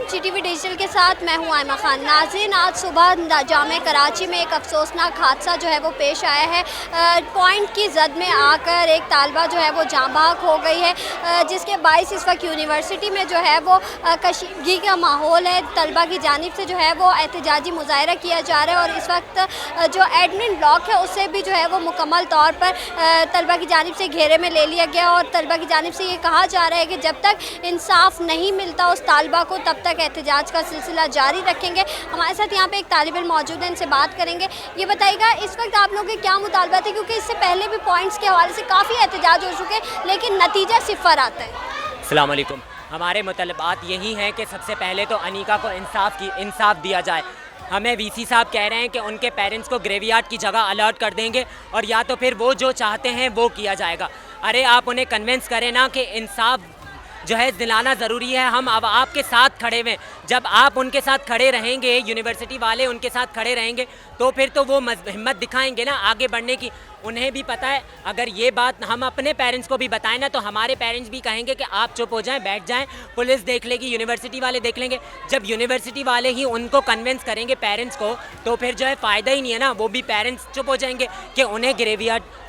GTV digital के साथ मैं हूं आयमा खान। नाज़रीन, आज सुबह जामे कराची में एक अफसोसनाक हादसा जो है वो पेश आया है। पॉइंट की जद में आकर एक तालबा जो है वो जाँ बहक हो गई है, जिसके बाइस इस वक्त यूनिवर्सिटी में जो है वो कशीदगी का माहौल है। तलबा की जानिब से जो है वो एहतजाजी मुजाहरा किया जा रहा है और इस वक्त जो एडमिन ब्लॉक है उससे भी जो है वो मुकम्मल तौर पर तलबा की जानिब से घेरे में ले लिया गया और तलबा की जानिब से ये कहा जा रहा है कि जब तक इंसाफ नहीं मिलता उस तालबा को तब तक एहतजाज का सिलसिला जारी रखेंगे। हमारे साथ यहाँ पे एक तालिब इल्म मौजूद है, इनसे बात करेंगे। ये बताइएगा इस वक्त आप लोगों के क्या मुतालबा थे, क्योंकि इससे पहले भी पॉइंट्स के हवाले से काफ़ी एहतजाज हो चुके हैं लेकिन नतीजा सिफर आता है। अस्सलाम वालेकुम। हमारे मुतालबात यही हैं कि सबसे पहले तो अनीका को इंसाफ दिया जाए। हमें वीसी साहब कह रहे हैं कि उनके पेरेंट्स को ग्रेवयार्ड की जगह अलर्ट कर देंगे और या तो फिर वो जो चाहते हैं वो किया जाएगा। अरे आप उन्हें कन्विंस करें ना कि इंसाफ जो है दिलाना ज़रूरी है। हम अब आपके साथ खड़े हुए, जब आप उनके साथ खड़े रहेंगे, यूनिवर्सिटी वाले उनके साथ खड़े रहेंगे तो फिर तो वो हिम्मत दिखाएंगे ना आगे बढ़ने की। उन्हें भी पता है, अगर ये बात हम अपने पेरेंट्स को भी बताएं ना तो हमारे पेरेंट्स भी कहेंगे कि आप चुप हो जाएं, बैठ जाएं, पुलिस देख लेगी, यूनिवर्सिटी वाले देख लेंगे। जब यूनिवर्सिटी वाले ही उनको कन्विंस करेंगे पेरेंट्स को तो फिर जो है फ़ायदा ही नहीं है ना। वो भी पेरेंट्स चुप हो जाएंगे कि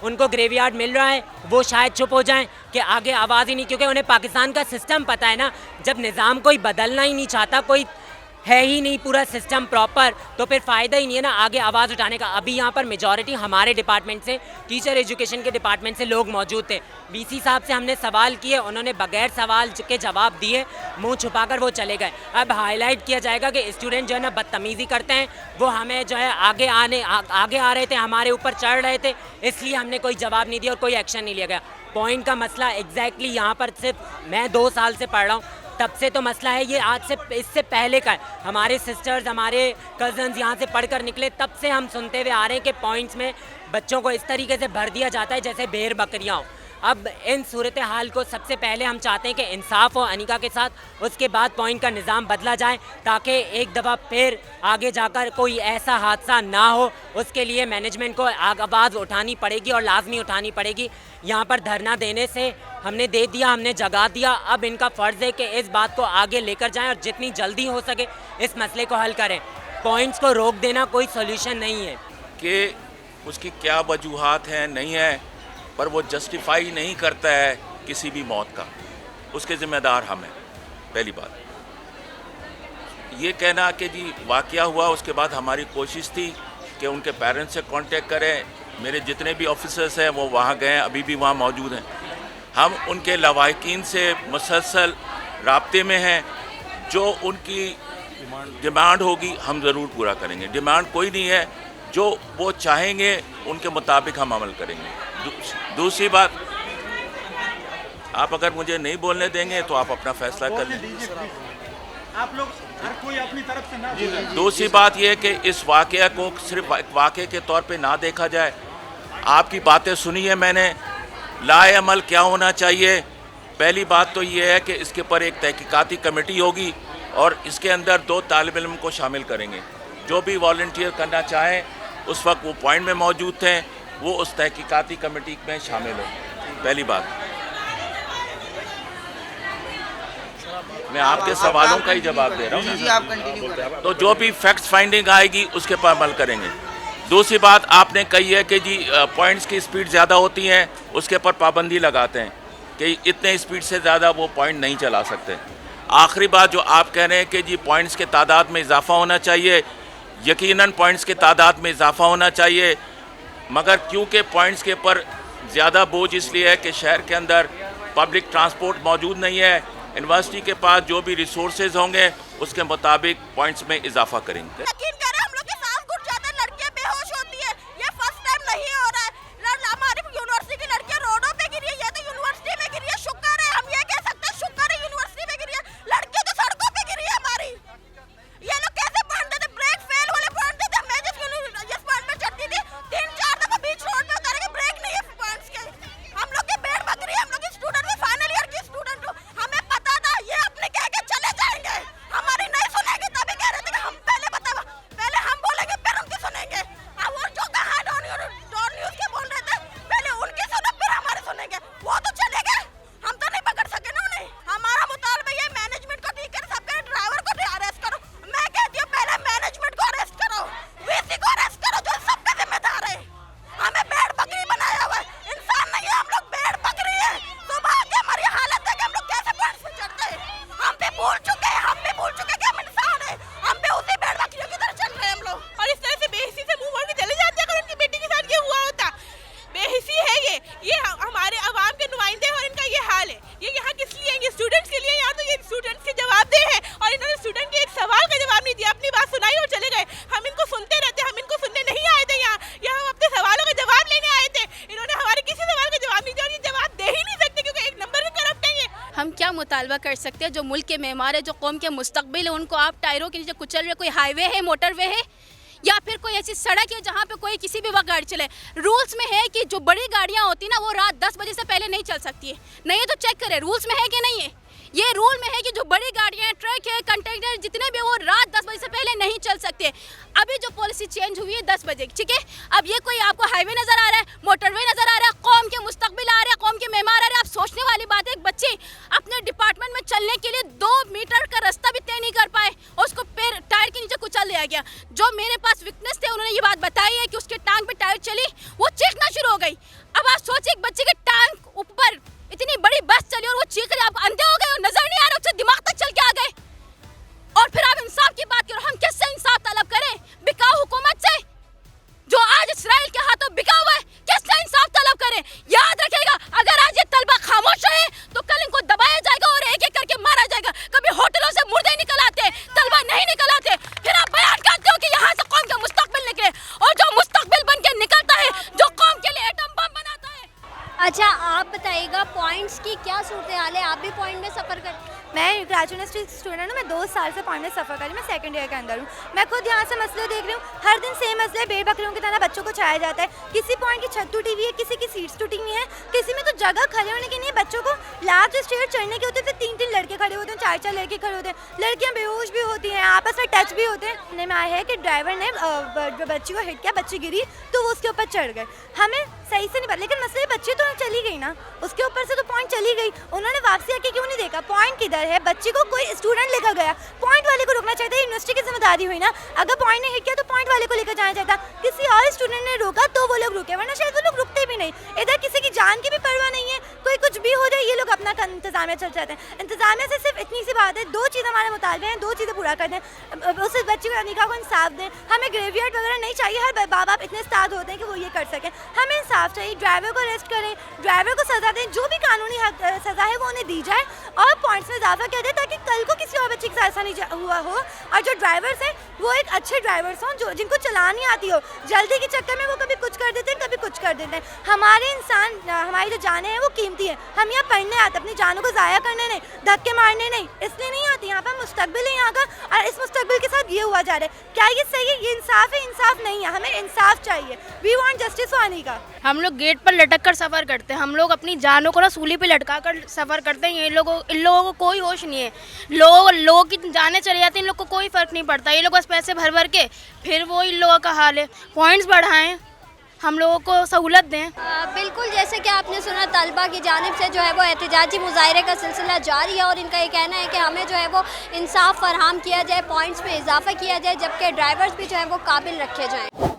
उनको ग्रेवयार्ड मिल रहा है, वो शायद चुप हो जाएं कि आगे आवाज़ ही नहीं, क्योंकि उन्हें पाकिस्तान का सिस्टम पता है ना। जब निज़ाम कोई बदलना ही नहीं चाहता, कोई है ही नहीं पूरा सिस्टम प्रॉपर, तो फिर फ़ायदा ही नहीं है ना आगे आवाज़ उठाने का। अभी यहाँ पर मेजॉरिटी हमारे डिपार्टमेंट से, टीचर एजुकेशन के डिपार्टमेंट से लोग मौजूद थे। वीसी साहब से हमने सवाल किए, उन्होंने बगैर सवाल के जवाब दिए, मुंह छुपाकर वो चले गए। अब हाईलाइट किया जाएगा कि स्टूडेंट जो है ना बदतमीज़ी करते हैं, वो हमें जो है आगे आ रहे थे, हमारे ऊपर चढ़ रहे थे, इसलिए हमने कोई जवाब नहीं दिया और कोई एक्शन नहीं लिया गया। पॉइंट का मसला एग्जैक्टली यहाँ पर सिर्फ मैं 2 साल से पढ़ रहा हूँ, तब से तो मसला है, ये आज से इससे पहले का है। हमारे सिस्टर्स, हमारे कज़न्स यहाँ से पढ़कर निकले, तब से हम सुनते हुए आ रहे हैं कि पॉइंट्स में बच्चों को इस तरीके से भर दिया जाता है जैसे भेड़ बकरियाँ हो। अब इन सूरत हाल को सबसे पहले हम चाहते हैं कि इंसाफ हो अनीका के साथ, उसके बाद पॉइंट का निज़ाम बदला जाए ताकि एक दफ़ा फिर आगे जाकर कोई ऐसा हादसा ना हो। उसके लिए मैनेजमेंट को आवाज़ उठानी पड़ेगी और लाजमी उठानी पड़ेगी। यहाँ पर धरना देने से हमने दे दिया, हमने जगा दिया, अब इनका फ़र्ज़ है कि इस बात को आगे लेकर जाएं और जितनी जल्दी हो सके इस मसले को हल करें। पॉइंट्स को रोक देना कोई सोल्यूशन नहीं है। कि उसकी क्या वजूहात हैं नहीं है, पर वो जस्टिफाई नहीं करता है किसी भी मौत का, उसके ज़िम्मेदार हम हैं। पहली बात ये कहना कि जी वाक़या हुआ, उसके बाद हमारी कोशिश थी कि उनके पेरेंट्स से कांटेक्ट करें। मेरे जितने भी ऑफिसर्स हैं वो वहाँ गए, अभी भी वहाँ मौजूद हैं। हम उनके लवाहिकीन से मुसलसल राब्ते में हैं। जो उनकी डिमांड होगी हम ज़रूर पूरा करेंगे। डिमांड कोई नहीं है, जो वो चाहेंगे उनके मुताबिक हम अमल करेंगे। दूसरी बात, आप अगर मुझे नहीं बोलने देंगे तो आप अपना फैसला कर लें। आप लोग हर कोई अपनी तरफ से ना। दूसरी बात यह है कि इस वाक़या को सिर्फ वाक़े के तौर पे ना देखा जाए। आपकी बातें सुनी है मैंने, लाए अमल क्या होना चाहिए। पहली बात तो ये है कि इसके ऊपर एक तहकीकाती कमेटी होगी और इसके अंदर 2 तालिब इल्म को शामिल करेंगे। जो भी वॉलंटियर करना चाहें, उस वक्त वो पॉइंट में मौजूद थे, वो उस तहकीकाती कमेटी में शामिल हो। पहली बात, मैं आपके सवालों का ही जवाब दे रहा हूँ। तो जो भी फैक्ट्स फाइंडिंग आएगी उसके पर अमल करेंगे। दूसरी बात आपने कही है कि जी पॉइंट्स की स्पीड ज़्यादा होती है, उसके पर पाबंदी लगाते हैं कि इतने स्पीड से ज़्यादा वो पॉइंट नहीं चला सकते। आखिरी बात जो आप कह रहे हैं कि जी पॉइंट्स के तादाद में इजाफा होना चाहिए, यकीनन पॉइंट्स के तादाद में इजाफा होना चाहिए, मगर क्योंकि पॉइंट्स के ऊपर ज़्यादा बोझ इसलिए है कि शहर के अंदर पब्लिक ट्रांसपोर्ट मौजूद नहीं है। यूनिवर्सिटी के पास जो भी रिसोर्सेज होंगे उसके मुताबिक पॉइंट्स में इजाफा करेंगे। यकीन करें, हम लोग के सांस घुट जाता है, लड़कियां बेहोश होती है। ये फर्स्ट टाइम नहीं हो रहा है। हमारी यूनिवर्सिटी की लड़कियां रोडों पे गिरी है, ये तो यूनिवर्सिटी में गिरी है। शुक्र है, हम ये कह सकते हैं शुक्र है यूनिवर्सिटी में गिरी है। लड़कियां तो सड़कों पे गिरी है हमारी। ये लोग कैसे पॉइंट देते, ब्रेक फेल वाले पॉइंट देते। मैं जिस पॉइंट में चढ़ती थी 3-4 दफा बीच रोड पे उतारे, ब्रेक नहीं है पॉइंट्स के। हम लोग के बेड़ बकरी, हम लोग की स्टूडेंट में फाइनल ईयर की स्टूडेंट हूँ, हमें पता था ये अपने कह के चले जाएंगे, हमारी नहीं सुनेगी, तभी कह रहे थे कि हम पहले बता कर सकते हैं। जो मुल्क के मेमार है, जो कौम के मुस्तकबिल है, उनको आप टायरों के नीचे कुचल रहे। कोई हाईवे है, मोटरवे है, या फिर कोई ऐसी सड़क है जहाँ पे कोई किसी भी वक्त गाड़ी चले। रूल्स में है कि जो बड़ी गाड़ियाँ होती ना वो रात 10 बजे से पहले नहीं चल सकती है। नहीं है तो चेक करें रूल्स में है कि नहीं है। ये रूल में है कि जो बड़ी गाड़ियाँ, ट्रक है, कंटेनर जितने भी, वो रात 10 बजे से पहले नहीं चल सकते। अभी जो पॉलिसी चेंज हुई है 10 बजे, ठीक है। अब ये कोई आपको हाईवे नजर आ रहा है, मोटरवे नजर आ रहा है, कौम के मुस्तकबिल आ रहे हैं, कौम के मेहमान आ रहे हैं। आप सोचने वाली बात है, एक बच्चे अपने डिपार्टमेंट में चलने के लिए 2 मीटर का रास्ता भी तय नहीं कर पाए और उसको पैर टायर के नीचे कुचल दिया गया। जो मेरे पास विटनेस थे उन्होंने ये बात बताई है कि उसके टांग पे टायर चली, वो चीखना शुरू हो गई। अब आप सोचिए एक बच्चे के टांग ऊपर इतनी बड़ी बस चली और वो चीख रही, आप अंधे हो गए और नजर नहीं आ रहा, उससे दिमाग तक चल के आ गए। और फिर आप इंसाफ की बात करो, हम किससे इंसाफ तलब करें? बिकाऊ हुकूमत से, जो आज इसराइल के हाथों बिका हुआ है, किससे इंसाफ तलब करें? याद रखिएगा, अगर आज ये तलबा खामोश रहे तो कल इनको दबाया जाएगा और एक एक करके मारा जाएगा। कभी होटलों से मुर्दे निकल आते, तलबा नहीं निकल आते, फिर आप बयान करते हो कि यहाँ से कौम का मुस्तकबिल निकले, और जो मुस्तकबिल बन के निकलता है, जो कौम के लिए एटम बम बनाता है। अच्छा, आप बताइएगा पॉइंट्स की क्या सूरत हाल है? आप भी पॉइंट में सफ़र कर। मैं ग्रेजुएट यूनिवर्सिटी स्टूडेंट हूँ। मैं 2 साल से पॉइंट में सफ़र कर रही हूँ। मैं सेकंड ईयर के अंदर हूँ। मैं खुद यहाँ से मसले देख रही हूँ। हर दिन सेम मसले, भेड़ बकरियों की तरह बच्चों को छाया जाता है। किसी पॉइंट की छत टूटी हुई है, किसी की सीट्स टूटी हुई हैं, किसी में तो जगह खड़े होने की नहीं है। बच्चों को लास्ट स्टेयर चढ़ने के होते थे, 3-3 लड़के खड़े होते हैं, 4-4 लड़के खड़े होते हैं। लड़कियाँ बेहोश भी होती हैं, आपस में टच भी होते हैं। सुनने में आया है कि ड्राइवर ने बच्ची को हिट किया, बच्ची गिरी तो वो उसके ऊपर चढ़ गए। हमें सही से नहीं पता, लेकिन मसले बच्ची तो चली गई ना, उसके ऊपर से तो पॉइंट चली गई। उन्होंने वापसी आके क्यों नहीं देखा पॉइंट किधर है? बच्ची को कोई स्टूडेंट लेकर गया, पॉइंट वाले को रुकना चाहिए था। यूनिवर्सिटी की जिम्मेदारी हुई ना, अगर पॉइंट ने हिट किया तो पॉइंट वाले को लेकर जाना चाहिए था। किसी और स्टूडेंट ने रोका तो वो लोग रुके, वरना शायद वो लोग रुकते भी नहीं। इधर किसी की जान की भी परवाह नहीं है, कोई कुछ भी हो जाए ये लोग अपना इंतजामिया चल जाते हैं। इंतजामिया से सिर्फ इतनी सी बात है, 2 चीज़ हमारे मुतालबे हैं, 2 चीज़ें पूरा कर दें। उस बच्ची को, अनिका को इंसाफ दें। हमें ग्रेवयार्ड वगैरह नहीं चाहिए। हर माँ बाप इतने उस्ताद होते हैं कि वो ये कर सकें। हमें इंसाफ चाहिए। ड्राइवर को अरेस्ट करें, ड्राइवर को सज़ा दें, जो भी कानूनी सज़ा है वो उन्हें दी जाए, और पॉइंट्स में इजाफा कर दें ताकि कल को किसी और बच्चे के साथ ऐसा नहीं हुआ हो। और जो ड्राइवर्स हैं वो एक अच्छे ड्राइवर्स हों, जो जिनको चलानी आती हो। जल्दी के चक्कर में वो कभी कुछ कर देते हैं, कभी कुछ कर देते हैं। हमारे इंसान, हमारी जो जानें हैं वो कीमती है। हम यहाँ पढ़ने आते, अपनी जानों को ज़ाया करने नहीं, धक्के मारने नहीं, इसलिए नहीं आती। यहाँ पर मुस्तकबिल है यहाँ का, और इस मुस्तकबिल के साथ ये हुआ जा रहा है। क्या ये सही है? ये इंसाफ है? इंसाफ नहीं है। हमें इंसाफ चाहिए। We want justice for Anika. हम लोग गेट पर लटक कर सफ़र करते हैं। हम लोग अपनी जानों को ना सूली पे लटका कर सफ़र करते हैं। इन लोगों को कोई होश नहीं है। लोगों की जाने चली जाती हैं, इन लोग को कोई फ़र्क नहीं पड़ता। ये लोग बस पैसे भर भर के, फिर वो इन लोगों का हाल है। पॉइंट्स बढ़ाएं, हम लोगों को सहूलत दें। बिल्कुल, जैसे कि आपने सुना, तलबा की जानिब से जो है वो एहतजाजी मुजाहरे का सिलसिला जारी है, और इनका ये कहना है कि हमें जो है वो इंसाफ फराहम किया जाए, पॉइंट्स में इजाफा किया जाए, जबकि ड्राइवर्स भी जो है वो काबिल रखे जाएँ।